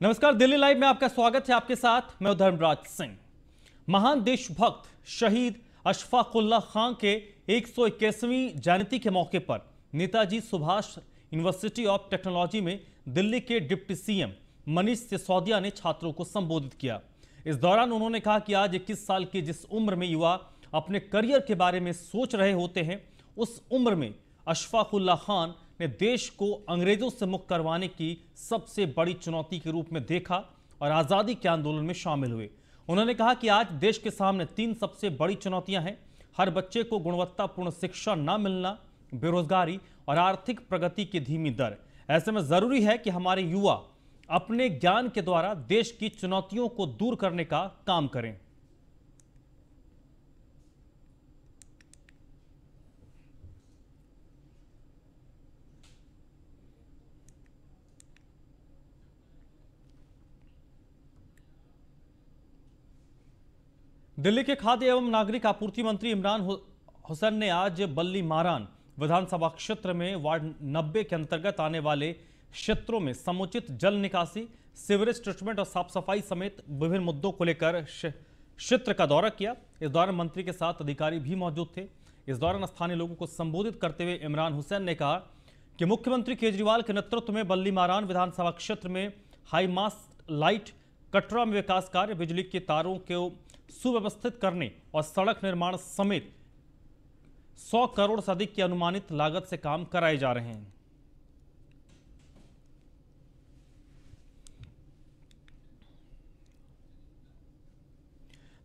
नमस्कार, दिल्ली लाइव में आपका स्वागत है। आपके साथ मैं धर्मराज सिंह। महान देशभक्त शहीद अशफाकुल्लाह खान के 121वीं जयंती के मौके पर Netaji Subhash university of technology में दिल्ली के डिप्टी सीएम मनीष सिसोदिया ने छात्रों को संबोधित किया। इस दौरान उन्होंने कहा कि आज 21 साल की जिस उम्र में युवा अपने करियर के बारे में सोच रहे होते हैं, उस उम्र में अशफाकुल्लाह खान ने देश को अंग्रेजों से मुक्त करवाने की सबसे बड़ी चुनौती के रूप में देखा और आज़ादी के आंदोलन में शामिल हुए। उन्होंने कहा कि आज देश के सामने 3 सबसे बड़ी चुनौतियां हैं: हर बच्चे को गुणवत्तापूर्ण शिक्षा न मिलना, बेरोजगारी और आर्थिक प्रगति की धीमी दर। ऐसे में जरूरी है कि हमारे युवा अपने ज्ञान के द्वारा देश की चुनौतियों को दूर करने का काम करें। दिल्ली के खाद्य एवं नागरिक आपूर्ति मंत्री इमरान हुसैन ने आज बल्ली मारान विधानसभा क्षेत्र में वार्ड 90 के अंतर्गत आने वाले क्षेत्रों में समुचित जल निकासी, सीवरेज ट्रीटमेंट और साफ सफाई समेत विभिन्न मुद्दों को लेकर क्षेत्र का दौरा किया। इस दौरान मंत्री के साथ अधिकारी भी मौजूद थे। इस दौरान स्थानीय लोगों को संबोधित करते हुए इमरान हुसैन ने कहा कि मुख्यमंत्री केजरीवाल के नेतृत्व में बल्ली मारान विधानसभा क्षेत्र में हाई मास्ट लाइट, कटरा में विकास कार्य, बिजली के तारों को सुव्यवस्थित करने और सड़क निर्माण समेत 100 करोड़ से अधिक की अनुमानित लागत से काम कराए जा रहे हैं।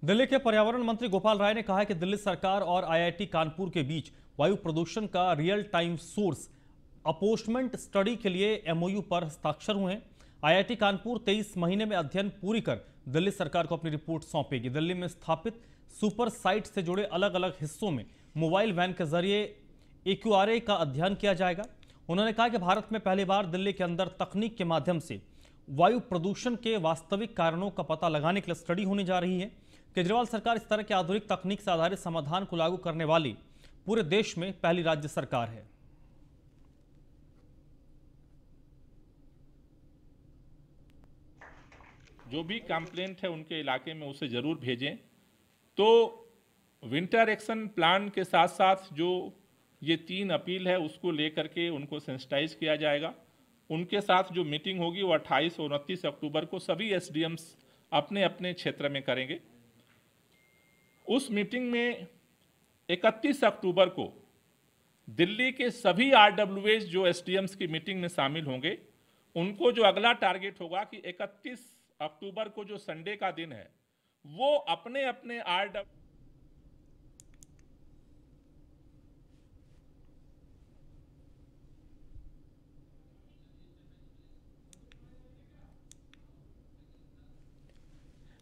दिल्ली के पर्यावरण मंत्री गोपाल राय ने कहा है कि दिल्ली सरकार और आईआईटी कानपुर के बीच वायु प्रदूषण का रियल टाइम सोर्स अपोस्टमेंट स्टडी के लिए एमओयू पर हस्ताक्षर हुए हैं। आईआईटी कानपुर 23 महीने में अध्ययन पूरी कर दिल्ली सरकार को अपनी रिपोर्ट सौंपेगी। दिल्ली में स्थापित सुपर साइट से जुड़े अलग अलग हिस्सों में मोबाइल वैन के जरिए एक्यूआरए का अध्ययन किया जाएगा। उन्होंने कहा कि भारत में पहली बार दिल्ली के अंदर तकनीक के माध्यम से वायु प्रदूषण के वास्तविक कारणों का पता लगाने के लिए स्टडी होने जा रही है। केजरीवाल सरकार इस तरह की आधुनिक तकनीक से आधारित समाधान को लागू करने वाली पूरे देश में पहली राज्य सरकार है। जो भी कंप्लेंट है उनके इलाके में उसे जरूर भेजें। तो विंटर एक्शन प्लान के साथ साथ जो ये 3 अपील है उसको लेकर के उनको सेंसिटाइज किया जाएगा। उनके साथ जो मीटिंग होगी वो 28 और 29 अक्टूबर को सभी एसडीएम्स अपने अपने क्षेत्र में करेंगे। उस मीटिंग में 31 अक्टूबर को दिल्ली के सभी आरडब्ल्यूएस जो एसडीएम्स की मीटिंग में शामिल होंगे, उनको जो अगला टारगेट होगा कि 31 अक्टूबर को जो संडे का दिन है वो अपने अपने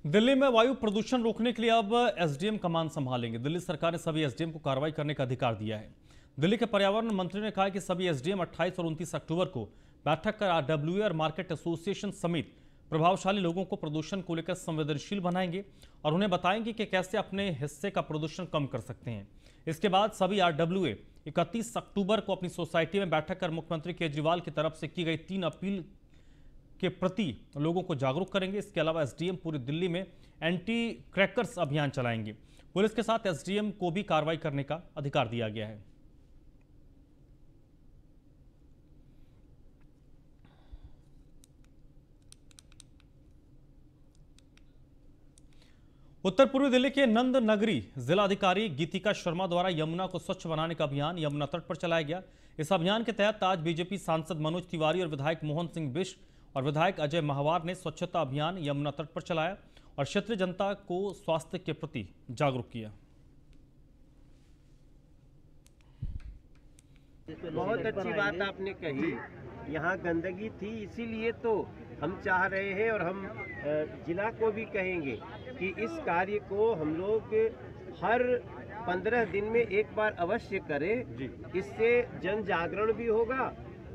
दिल्ली में वायु प्रदूषण रोकने के लिए अब एसडीएम कमान संभालेंगे। दिल्ली सरकार ने सभी एसडीएम को कार्रवाई करने का अधिकार दिया है। दिल्ली के पर्यावरण मंत्री ने कहा कि सभी एसडीएम 28 और 29 अक्टूबर को बैठक कर आरडब्ल्यूए और मार्केट एसोसिएशन समेत प्रभावशाली लोगों को प्रदूषण को लेकर संवेदनशील बनाएंगे और उन्हें बताएंगे कि कैसे अपने हिस्से का प्रदूषण कम कर सकते हैं। इसके बाद सभी आरडब्ल्यूए 31 अक्टूबर को अपनी सोसाइटी में बैठक कर मुख्यमंत्री केजरीवाल की तरफ से की गई 3 अपील के प्रति लोगों को जागरूक करेंगे। इसके अलावा एसडीएम पूरी दिल्ली में एंटी क्रैकर्स अभियान चलाएंगे। पुलिस के साथ एसडीएम को भी कार्रवाई करने का अधिकार दिया गया है। उत्तर पूर्वी दिल्ली के नंद नगरी जिलाधिकारी गीतिका शर्मा द्वारा यमुना को स्वच्छ बनाने का अभियान यमुना तट पर चलाया गया। इस अभियान के तहत आज बीजेपी सांसद मनोज तिवारी और विधायक मोहन सिंह बिष्ट और विधायक अजय महावार ने स्वच्छता अभियान यमुना तट पर चलाया और क्षेत्रीय जनता को स्वास्थ्य के प्रति जागरूक किया। बहुत अच्छी बात आपने कही। यहाँ गंदगी थी, इसीलिए तो हम चाह रहे हैं और हम जिला को भी कहेंगे कि इस कार्य को हम लोग हर 15 दिन में एक बार अवश्य करें। इससे जन जागरण भी होगा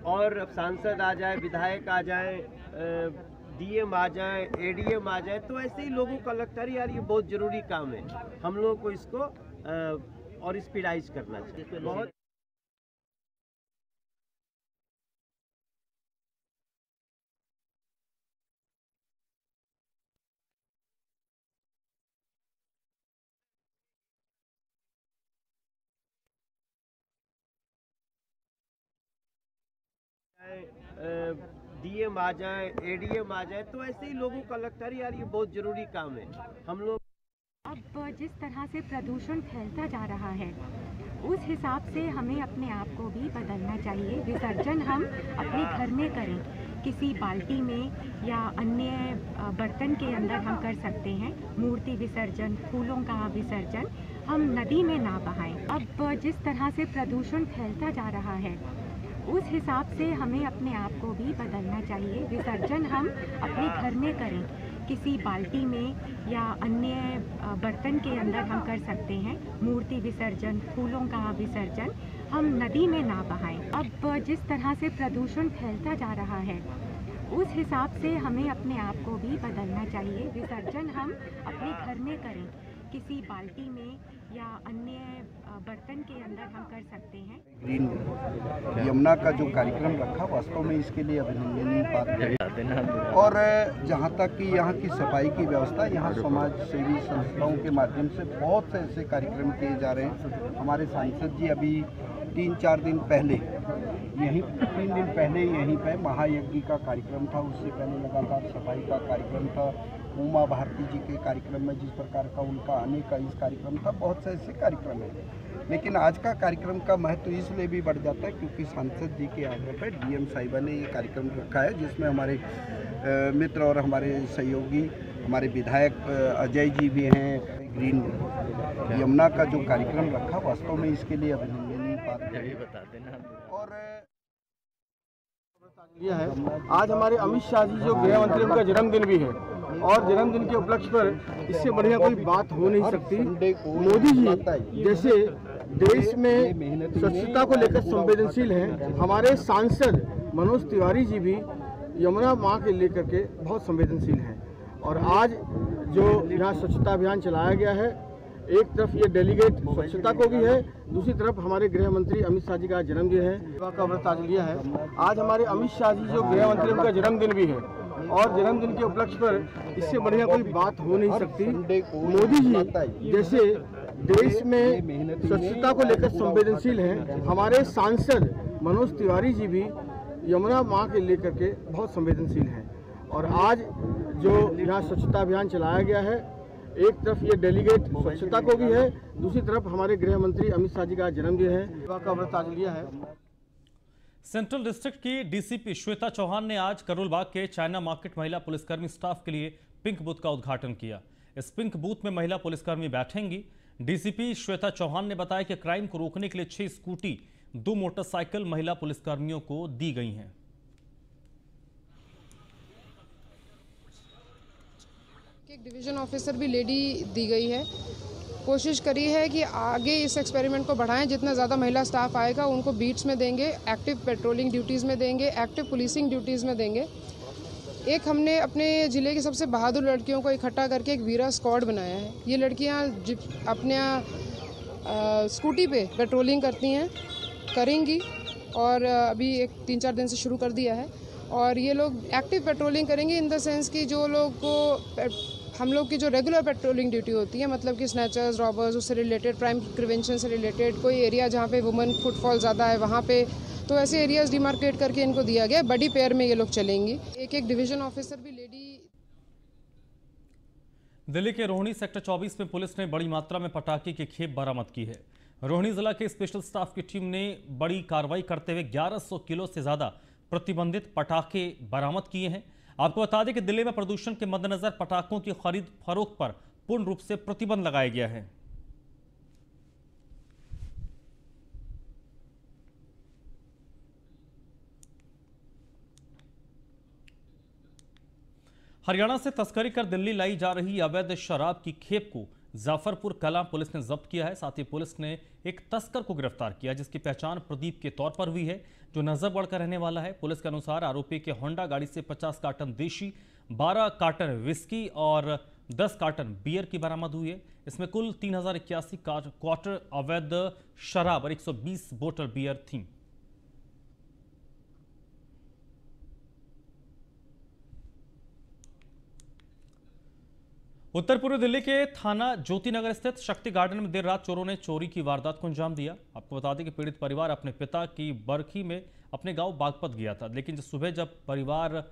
और सांसद आ जाए, विधायक आ जाए, डीएम आ जाए, एडीएम आ जाए, तो ऐसे ही लोगों का लगता है यार ये बहुत जरूरी काम है। हम लोगों को इसको और स्पीडाइज करना चाहिए। बहुत डीएम आ जाए, एडीएम आ जाए, तो ऐसे ही लोगों का लगता है यार ये बहुत जरूरी काम है। हम लोग अब जिस तरह से प्रदूषण फैलता जा रहा है उस हिसाब से हमें अपने आप को भी बदलना चाहिए। विसर्जन हम अपने घर में करें, किसी बाल्टी में या अन्य बर्तन के अंदर हम कर सकते हैं। मूर्ति विसर्जन, फूलों का विसर्जन हम नदी में ना बहाएं। अब जिस तरह से प्रदूषण फैलता जा रहा है उस हिसाब से हमें अपने आप को भी बदलना चाहिए। विसर्जन हम अपने घर में करें, किसी बाल्टी में या अन्य बर्तन के अंदर हम कर सकते हैं। मूर्ति विसर्जन, फूलों का विसर्जन हम नदी में ना बहाएं। अब जिस तरह से प्रदूषण फैलता जा रहा है उस हिसाब से हमें अपने आप को भी बदलना चाहिए। विसर्जन हम अपने घर में करें, किसी बाल्टी में या अन्य बर्तन के अंदर हम कर सकते हैं। ग्रीन यमुना का जो कार्यक्रम रखा वास्तव में इसके लिए अभिनंदनीय बात है। और जहाँ तक कि यहाँ की सफाई की व्यवस्था, यहाँ समाज सेवी संस्थाओं के माध्यम से बहुत से ऐसे कार्यक्रम किए जा रहे हैं। हमारे सांसद जी अभी 3-4 दिन पहले यहीं 3 दिन पहले यहीं पे महायज्ञ का कार्यक्रम था, उससे पहले लगातार सफाई का कार्यक्रम था। उमा भारती जी के कार्यक्रम में जिस प्रकार का उनका आने का इस कार्यक्रम था, बहुत से ऐसे कार्यक्रम हैं। लेकिन आज का कार्यक्रम का महत्व इसलिए भी बढ़ जाता है क्योंकि सांसद जी के आग्रह पर डीएम साहिबा ने ये कार्यक्रम रखा है, जिसमें हमारे मित्र और हमारे सहयोगी हमारे विधायक अजय जी भी हैं। ग्रीन यमुना का जो कार्यक्रम रखा वास्तव में इसके लिए अभिनंदनीय बात है। और आज हमारे अमित शाह जी जो गृह मंत्री, उनका जन्मदिन भी है और जन्मदिन के उपलक्ष्य पर इससे बढ़िया कोई बात हो नहीं सकती। मोदी जी जैसे देश में स्वच्छता को लेकर संवेदनशील हैं, हमारे सांसद मनोज तिवारी जी भी यमुना माँ के लेकर के बहुत संवेदनशील हैं। और आज जो यहाँ स्वच्छता अभियान चलाया गया है, एक तरफ ये डेलीगेट स्वच्छता को भी है, दूसरी तरफ हमारे गृह मंत्री अमित शाह जी का जन्मदिन है, सेवा का व्रत आज लिया है। आज हमारे अमित शाह जी जो गृह मंत्री, उनका जन्मदिन भी है और जन्मदिन के उपलक्ष्य पर इससे बढ़िया कोई बात हो नहीं सकती। मोदी जी जैसे देश में स्वच्छता को लेकर संवेदनशील हैं, हमारे सांसद मनोज तिवारी जी भी यमुना माँ के लेकर के बहुत संवेदनशील हैं। और आज जो यहाँ स्वच्छता अभियान चलाया गया है, एक तरफ ये डेलीगेट स्वच्छता को भी है, दूसरी तरफ हमारे गृह मंत्री अमित शाह जी का जन्मदिन है, सेवा का व्रत आज लिया है। सेंट्रल डिस्ट्रिक्ट की डीसीपी श्वेता चौहान ने आज करोलबाग के चाइना मार्केट महिला पुलिसकर्मी स्टाफ के लिए पिंक बूथ का उद्घाटन किया। इस पिंक बूथ में महिला पुलिसकर्मी बैठेंगी। डीसीपी श्वेता चौहान ने बताया कि क्राइम को रोकने के लिए 6 स्कूटी, 2 मोटरसाइकिल महिला पुलिसकर्मियों को दी गई हैं। एक डिवीजन ऑफिसर भी लेडी दी गई है। कोशिश करी है कि आगे इस एक्सपेरिमेंट को बढ़ाएं। जितना ज़्यादा महिला स्टाफ आएगा उनको बीट्स में देंगे, एक्टिव पेट्रोलिंग ड्यूटीज़ में देंगे, एक्टिव पुलिसिंग ड्यूटीज़ में देंगे। एक हमने अपने ज़िले की सबसे बहादुर लड़कियों को इकट्ठा करके एक वीरा स्क्वाड बनाया है। ये लड़कियाँ अपने स्कूटी पे पेट्रोलिंग करती हैं, करेंगी और अभी 3-4 दिन से शुरू कर दिया है। और ये लोग एक्टिव पेट्रोलिंग करेंगे इन द सेंस कि जो लोग को हम लोग की जो रेगुलर पेट्रोलिंग ड्यूटी होती है, मतलब कि स्नैचर्स, रॉबर्स, उससे रिलेटेड, क्राइम प्रिवेंशन से रिलेटेड, कोई एरिया जहाँ पे वुमेन फुटफॉल ज़्यादा है वहाँ पे, तो ऐसे एरियाज डिमार्केट करके इनको दिया गया। बड़ी पेयर में ये लोग चलेंगी। एक डिवीजन ऑफिसर भी लेडी। दिल्ली के रोहिणी सेक्टर 24 में पुलिस ने बड़ी मात्रा में पटाखे की खेप बरामद की है। रोहिणी जिला के स्पेशल स्टाफ की टीम ने बड़ी कार्रवाई करते हुए 1100 किलो से ज्यादा प्रतिबंधित पटाखे बरामद किए हैं। आपको बता दें कि दिल्ली में प्रदूषण के मद्देनजर पटाखों की खरीद फरोख्त पर पूर्ण रूप से प्रतिबंध लगाया गया है। हरियाणा से तस्करी कर दिल्ली लाई जा रही अवैध शराब की खेप को जाफरपुर कलां पुलिस ने जब्त किया है। साथ ही पुलिस ने एक तस्कर को गिरफ्तार किया जिसकी पहचान प्रदीप के तौर पर हुई है, जो नजरगढ़ का रहने वाला है। पुलिस के अनुसार आरोपी के होंडा गाड़ी से 50 कार्टन देशी, 12 कार्टन विस्की और 10 कार्टन बियर की बरामद हुई है। इसमें कुल 3081 क्वार्टर अवैध शराब और 120 बोतल बियर थी। उत्तर पूर्वी दिल्ली के थाना ज्योतिनगर स्थित शक्ति गार्डन में देर रात चोरों ने चोरी की वारदात को अंजाम दिया। आपको बता दें कि पीड़ित परिवार अपने पिता की बरखी में अपने गांव बागपत गया था, लेकिन सुबह जब परिवार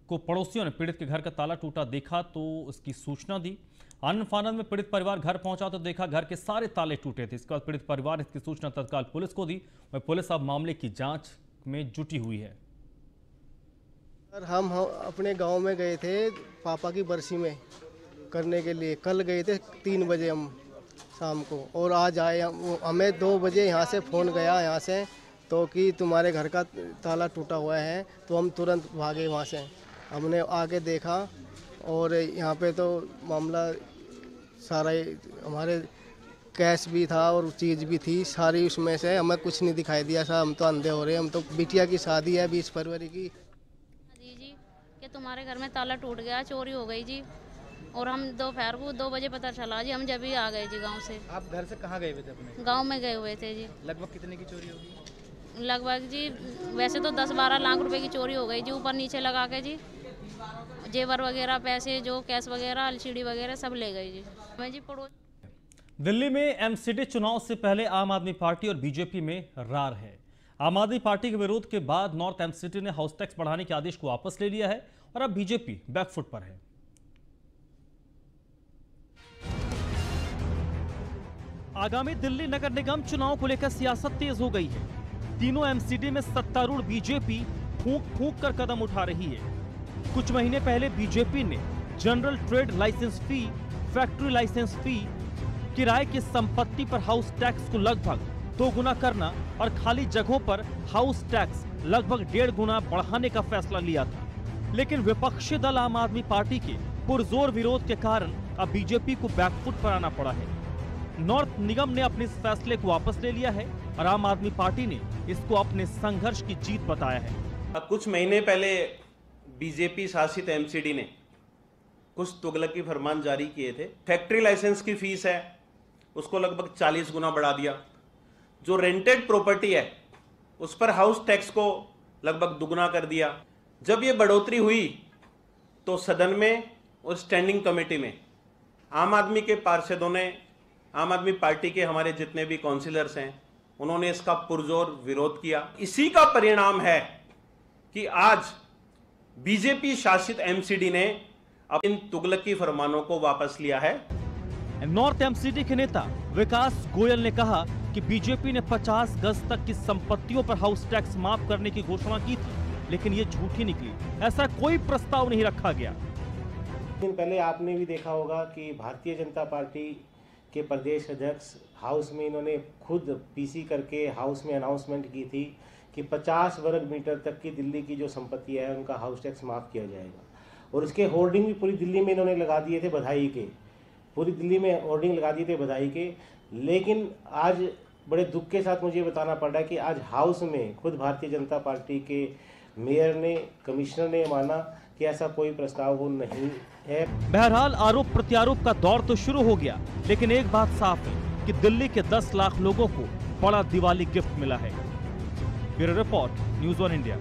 को पड़ोसियों ने पीड़ित के घर का ताला टूटा देखा तो उसकी सूचना दी। आनंद फानंद में पीड़ित परिवार घर पहुंचा तो देखा घर के सारे ताले टूटे थे। इसके बाद पीड़ित परिवार इसकी सूचना तत्काल पुलिस को दी और पुलिस अब मामले की जांच में जुटी हुई है। हम अपने गांव में गए थे पापा की बरसी में करने के लिए। कल गए थे 3 बजे हम शाम को, और आज आए। हमें 2 बजे यहाँ से फ़ोन गया यहाँ से तो कि तुम्हारे घर का ताला टूटा हुआ है, तो हम तुरंत भागे वहाँ से। हमने आके देखा और यहाँ पे तो मामला सारा हमारे कैश भी था और चीज़ भी थी सारी, उसमें से हमें कुछ नहीं दिखाई दिया। साहब हम तो अंधे हो रहे हैं। हम तो बिटिया की शादी है 20 फरवरी की। जी कि तुम्हारे घर में ताला टूट गया, चोरी हो गई जी। और हम दोपहर को 2 बजे पता चला जी, हम जब ही आ गए जी गांव से। आप घर से कहाँ गए हुए थे अपने? गांव में गए हुए थे जी। लगभग कितने की चोरी होगी? लगभग जी वैसे तो 10-12 लाख रुपए की चोरी हो गई जी, ऊपर नीचे लगा के जी। जेवर वगैरह, पैसे जो कैश वगैरह, एलसीडी वगैरह सब ले गई जी। मैं जी पड़ोस दिल्ली में एमसीडी चुनाव से पहले आम आदमी पार्टी और बीजेपी में रार है। आम आदमी पार्टी के विरोध के बाद नॉर्थ एमसीडी ने हाउस टैक्स बढ़ाने के आदेश को वापस ले लिया है और अब बीजेपी बैकफुट पर है। आगामी दिल्ली नगर निगम चुनाव को लेकर सियासत तेज हो गई है। तीनों एमसीडी में सत्तारूढ़ बीजेपी फूंक फूंक कर कदम उठा रही है। कुछ महीने पहले बीजेपी ने जनरल ट्रेड लाइसेंस फी, फैक्ट्री लाइसेंस फी, किराए की संपत्ति पर हाउस टैक्स को लगभग 2 गुना करना और खाली जगहों पर हाउस टैक्स लगभग 1.5 गुना बढ़ाने का फैसला लिया था। लेकिन विपक्षी दल आम आदमी पार्टी के पुरजोर विरोध के कारण अब बीजेपी को बैकफुट पर आना पड़ा है। नॉर्थ निगम ने अपने इस फैसले को वापस ले लिया है और आम आदमी पार्टी ने इसको अपने संघर्ष की जीत बताया है। कुछ महीने पहले बीजेपी शासित एमसीडी ने कुछ तुगलकी फरमान जारी किए थे। फैक्ट्री लाइसेंस की फीस है उसको लगभग 40 गुना बढ़ा दिया। जो रेंटेड प्रॉपर्टी है उस पर हाउस टैक्स को लगभग दुगना कर दिया। जब ये बढ़ोतरी हुई तो सदन में और स्टैंडिंग कमेटी में आम आदमी के पार्षदों ने, आम आदमी पार्टी के हमारे जितने भी काउंसिलर्स हैं, उन्होंने इसका पुरजोर विरोध किया। इसी का परिणाम है कि आज बीजेपी शासित एमसीडी ने अब इन तुगलकी फरमानों को वापस लिया है। नॉर्थ एमसीडी के नेता विकास गोयल ने कहा कि बीजेपी ने 50 गज तक की संपत्तियों पर हाउस टैक्स माफ करने की घोषणा की थी, लेकिन ये झूठी निकली। ऐसा कोई प्रस्ताव नहीं रखा गया। दिन पहले आपने भी देखा होगा कि भारतीय जनता पार्टी के प्रदेश अध्यक्ष हाउस में इन्होंने खुद पीसी करके हाउस में अनाउंसमेंट की थी कि 50 वर्ग मीटर तक की दिल्ली की जो संपत्ति है उनका हाउस टैक्स माफ़ किया जाएगा। और उसके होर्डिंग भी पूरी दिल्ली में इन्होंने लगा दिए थे बधाई के, पूरी दिल्ली में होर्डिंग लगा दिए थे बधाई के। लेकिन आज बड़े दुख के साथ मुझे बताना पड़ रहा है कि आज हाउस में खुद भारतीय जनता पार्टी के मेयर ने, कमिश्नर ने माना कि ऐसा कोई प्रस्ताव वो नहीं है। बहरहाल आरोप प्रत्यारोप का दौर तो शुरू हो गया, लेकिन एक बात साफ है कि दिल्ली के 10 लाख लोगों को बड़ा दिवाली गिफ्ट मिला है। Bureau report, news 1 India.